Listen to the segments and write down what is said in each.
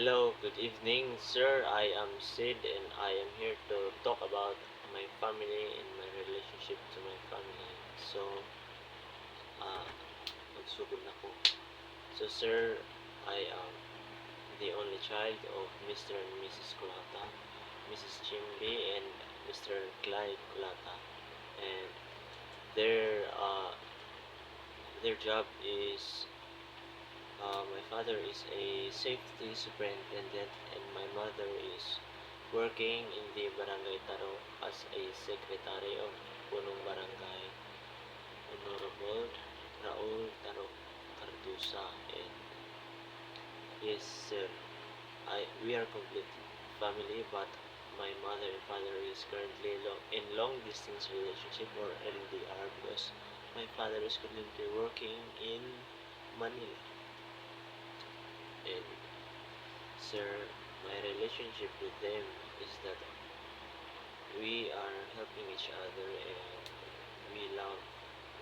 Hello, good evening, sir. I am Sid and I am here to talk about my family and my relationship to my family. So, uh, magsugod na ko. So, sir, I am the only child of Mr. and Mrs. Kulata, Mrs. Chimbi, and Mr. Clyde Kulata. And their uh, their job is my father is a safety superintendent and my mother is working in the Barangay Taro as a secretary of Punong Barangay Honorable Raul Taro Cardusa. And yes, sir, we are complete family, but my mother and father is currently in long distance relationship or LDR because my father is currently working in Manila. And sir, my relationship with them is that we are helping each other and we love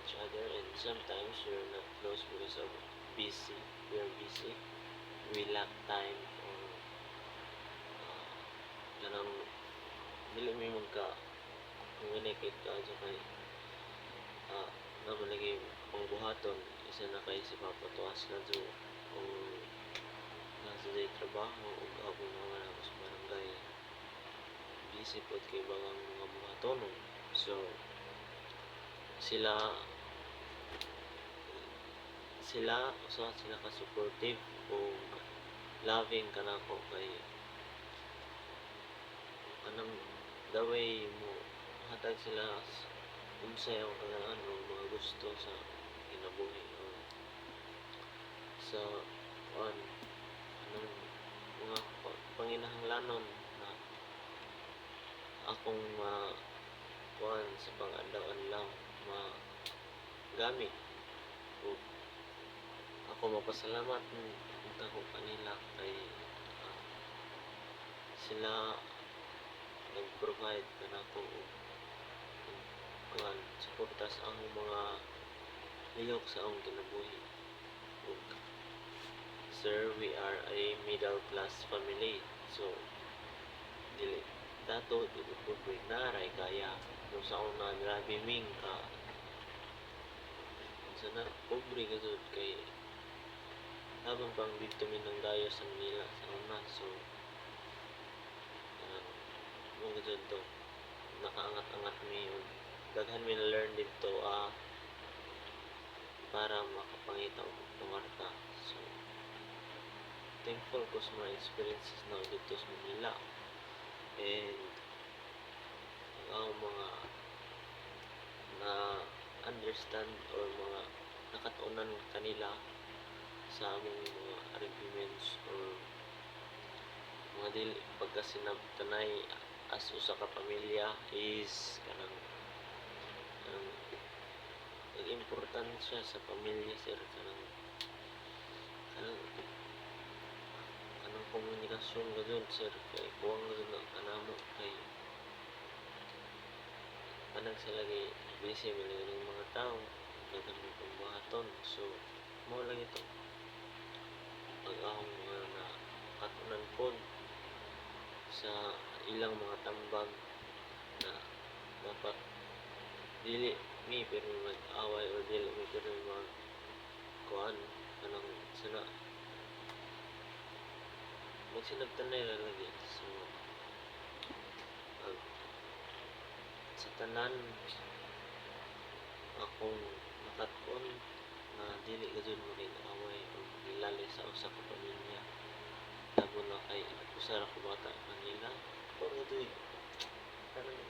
each other, and sometimes we're not close because of busy. We are busy. We lack time or kanang dili may magka communicate ka sa kay naman lagi pangbuhaton isa na kay si Papa tuwas na so o nasa day trabaho o gahapon mga na sa barangay busy pod kay bagang mga buhaton. So sila sila ka supportive o loving kanako kay kanang the way mo hatag sila unsay ang kanang mga gusto sa kinabuhi o sa anong mga panginahanglanon na akong sa pang-adlaw-adlaw magamit o ako mapasalamat punta ko kanila kay uh, sila nag-provide kanako og suporta sa akong mga lihok sa akong kinabuhi. Og sir, we are a middle class family, so dili dato dili po naray kaya kung sa una grabe ming ka sa na pobre gazud kay habang pang bitumin ng dayo sa Manila sa una. So mo gazud to nakaangat-angat mi og daghan mi na learn dito para makapangita og tumarka. So thankful ko sa mga experiences na dito sa Manila and ang mga na understand or mga nakatunan kanila sa among mga arguments or mga dili pagkasinabtanay as usa ka pamilya is kanang nag-importansya sa pamilya sir kanang komunikasyon gud sir kay kuwang gud na kanamo kay kanang sa lagi busy man ng mga tao dagan mo pambahaton. So mo lang ito pag-ahong mga na katunan pod sa ilang mga tambag na dapat dili mi pero mag-away or dili mi pero mag kuan kanang sana magsinabtanay ra lagi. So sa tanan akong nakatun na dili gazud mo rin away o nilali sa usa ka pamilya labo na kay usa ra ka bata kanila or ito'y kanang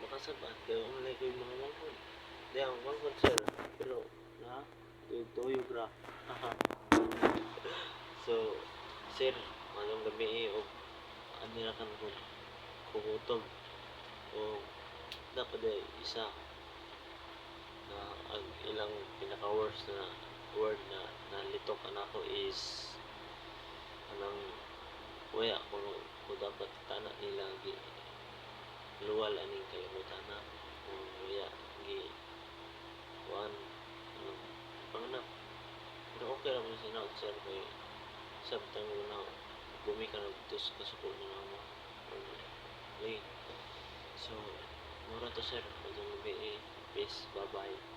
makasabat kaya umulay ko yung mga mangkod di ang mangkod sir pero na tuyog ra. So sir manong gabi o anira kan ko kugutom o dapat ay isa na ang ilang pinaka worst na word na nalitok anako is anang waya ko dapat tana nila gi luwal aning kalibutan na o waya gi kuan anong panganak Pero okay ra man sinaot sir kay sabtang mo na bumi ka nagtus kasuko na mo or late. So, mura to sir. Pwede mo be peace. Bye-bye.